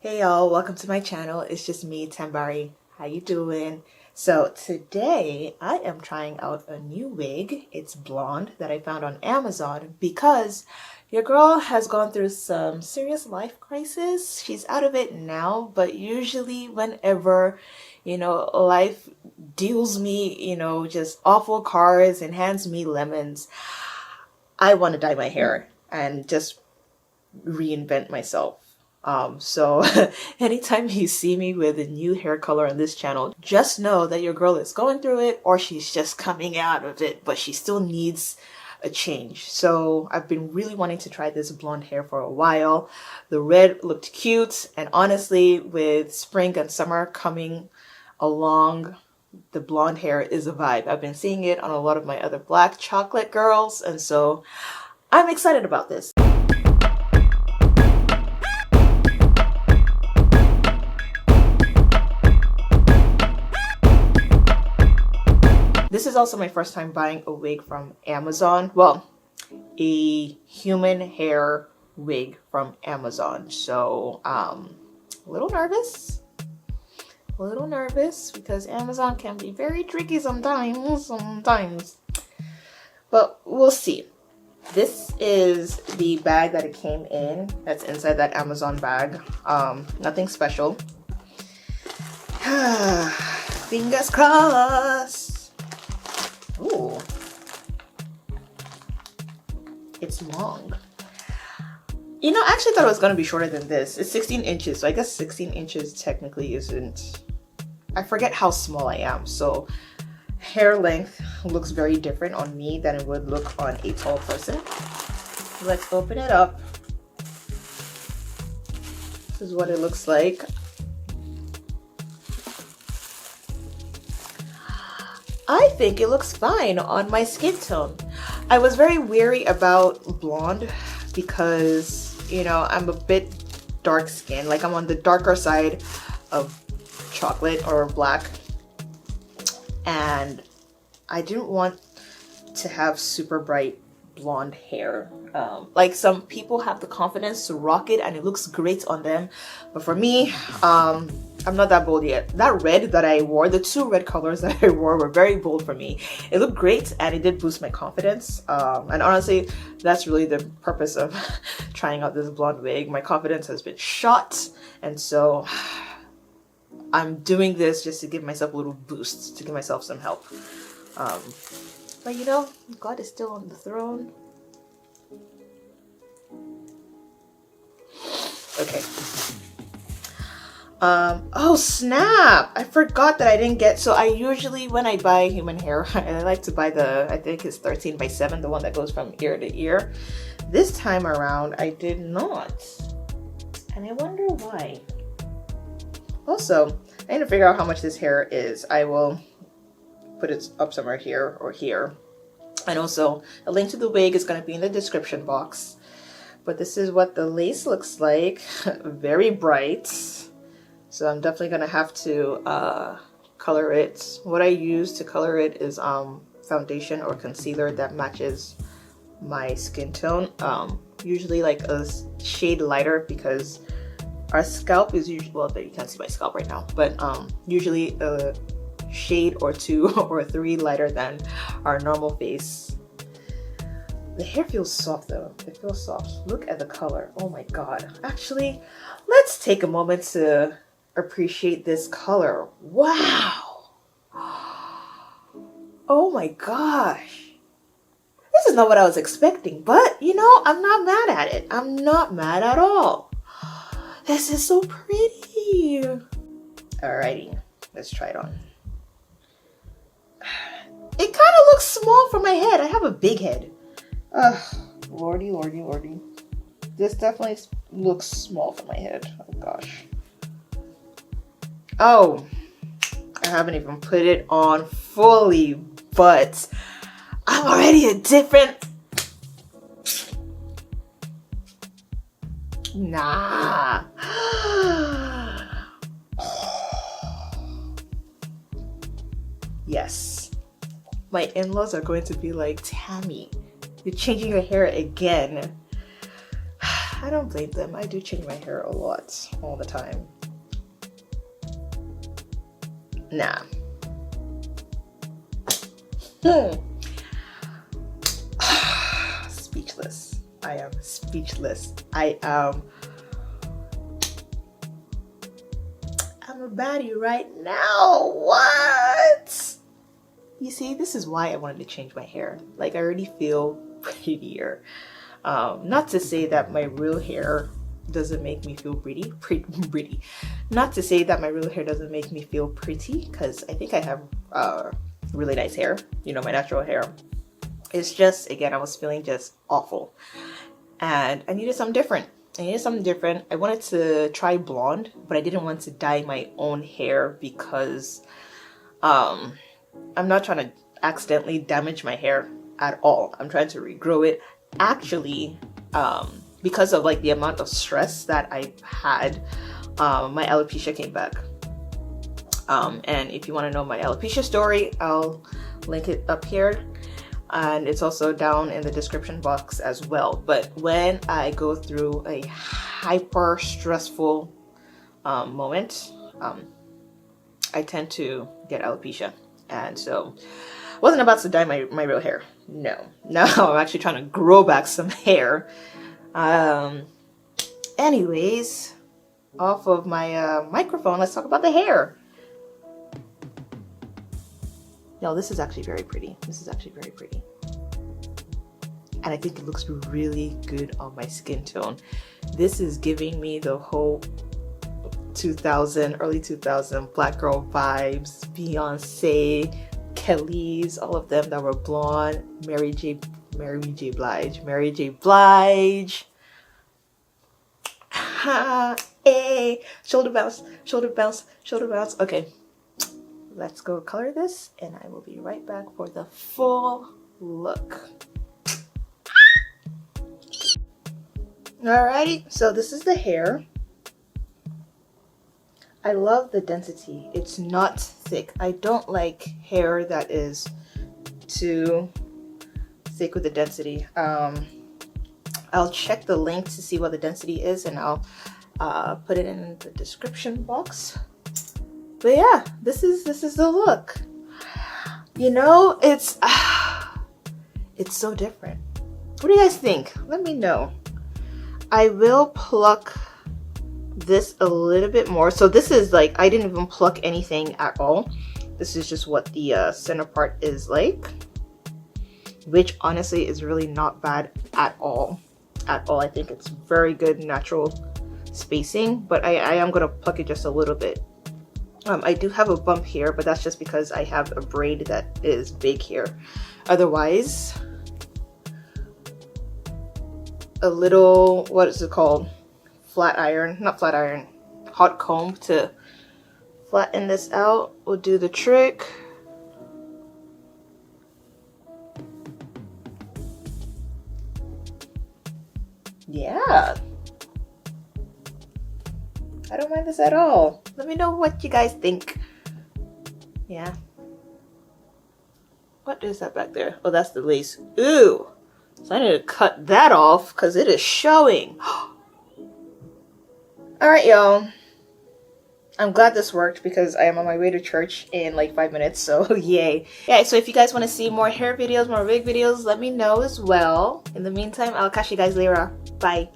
Hey y'all, welcome to my channel. It's just me, Tambari. How you doing? So today I am trying out a new wig. It's blonde that I found on Amazon because your girl has gone through some serious life crisis. She's out of it now, but usually whenever, life deals me, just awful cards and hands me lemons, I want to dye my hair and just reinvent myself. So anytime you see me with a new hair color on this channel, just know that your girl is going through it or she's just coming out of it, but she still needs a change. So I've been really wanting to try this blonde hair for a while. The red looked cute, and honestly, with spring and summer coming along, the blonde hair is a vibe. I've been seeing it on a lot of my other black chocolate girls, and so I'm excited about this. This is also my first time buying a wig from Amazon. Well, a human hair wig from Amazon. So, a little nervous. A little nervous because Amazon can be very tricky sometimes. But we'll see. This is the bag that it came in. That's inside that Amazon bag. Nothing special. Fingers crossed. Ooh, it's long. I actually thought it was going to be shorter than this. It's 16 inches, so I guess 16 inches technically isn't... I forget how small I am, so hair length looks very different on me than it would look on a tall person. Let's open it up. This is what it looks like. I think it looks fine on my skin tone. I was very wary about blonde because, I'm a bit dark skinned. Like, I'm on the darker side of chocolate or black. And I didn't want to have super bright blonde hair. Like, some people have the confidence to rock it and it looks great on them. But for me, I'm not that bold yet. That red that I wore, the two red colors that I wore were very bold for me. It looked great and it did boost my confidence. And honestly, that's really the purpose of trying out this blonde wig. My confidence has been shot. And so I'm doing this just to give myself a little boost, to give myself some help. But God is still on the throne. Okay. Oh snap! I forgot that I didn't get, so I usually, when I buy human hair, I like to buy I think it's 13 by 7, the one that goes from ear to ear. This time around, I did not. And I wonder why. Also, I need to figure out how much this hair is. I will put it up somewhere here or here. And also, a link to the wig is going to be in the description box. But this is what the lace looks like. Very bright. So I'm definitely going to have to color it. What I use to color it is foundation or concealer that matches my skin tone. Usually like a shade lighter because our scalp is usually, well, you can't see my scalp right now, but usually a shade or 2 or 3 lighter than our normal face. The hair feels soft though. It feels soft. Look at the color. Oh my god. Actually, let's take a moment to appreciate this color. Wow. Oh my gosh. This is not what I was expecting, but I'm not mad at it. I'm not mad at all. This is so pretty. Alrighty, let's try it on. It kind of looks small for my head. I have a big head. Lordy, lordy, lordy. This definitely looks small for my head. Oh gosh. Oh, I haven't even put it on fully, but I'm already a different... Nah. Yes. My in-laws are going to be like, Tammy, you're changing your hair again. I don't blame them. I do change my hair a lot, all the time. Nah. Speechless. I am speechless. I'm a baddie right now. What? You see, this is why I wanted to change my hair. Like, I already feel prettier. Not to say that my real hair doesn't make me feel pretty. Not to say that my real hair doesn't make me feel pretty, because I think I have really nice hair, you know, my natural hair. It's just, again, I was feeling just awful and I needed something different. I wanted to try blonde, but I didn't want to dye my own hair because I'm not trying to accidentally damage my hair at all. I'm trying to regrow it. Actually, because of like the amount of stress that I had, my alopecia came back. And if you want to know my alopecia story, I'll link it up here, and it's also down in the description box as well. But when I go through a hyper stressful moment, I tend to get alopecia, and so I wasn't about to dye my real hair. No, I'm actually trying to grow back some hair. Anyways, off of my microphone, let's talk about the hair. No, this is actually very pretty. And I think it looks really good on my skin tone. This is giving me the whole early 2000 black girl vibes. Beyonce, Kelly's, all of them that were blonde. Mary J. Blige. Hey, shoulder bounce. Okay. Let's go color this, and I will be right back for the full look. Alrighty, so this is the hair. I love the density. It's not thick. I don't like hair that is too thick with the density. I'll check the link to see what the density is, and I'll put it in the description box. But yeah, this is the look. You know, it's so different. What do you guys think? Let me know. I will pluck this a little bit more. So this is like, I didn't even pluck anything at all. This is just what the center part is like, which honestly is really not bad at all. I think it's very good natural spacing, but I am gonna pluck it just a little bit. I do have a bump here, but that's just because I have a braid that is big here. Otherwise, a little, what is it called? Hot comb to flatten this out will do the trick. Yeah. I don't mind this at all. Let me know what you guys think. Yeah. What is that back there? Oh, that's the lace. Ooh. So I need to cut that off because it is showing. Alright, y'all. I'm glad this worked because I am on my way to church in like 5 minutes, so yay. Yeah, so if you guys want to see more hair videos, more wig videos, let me know as well. In the meantime, I'll catch you guys later. Bye.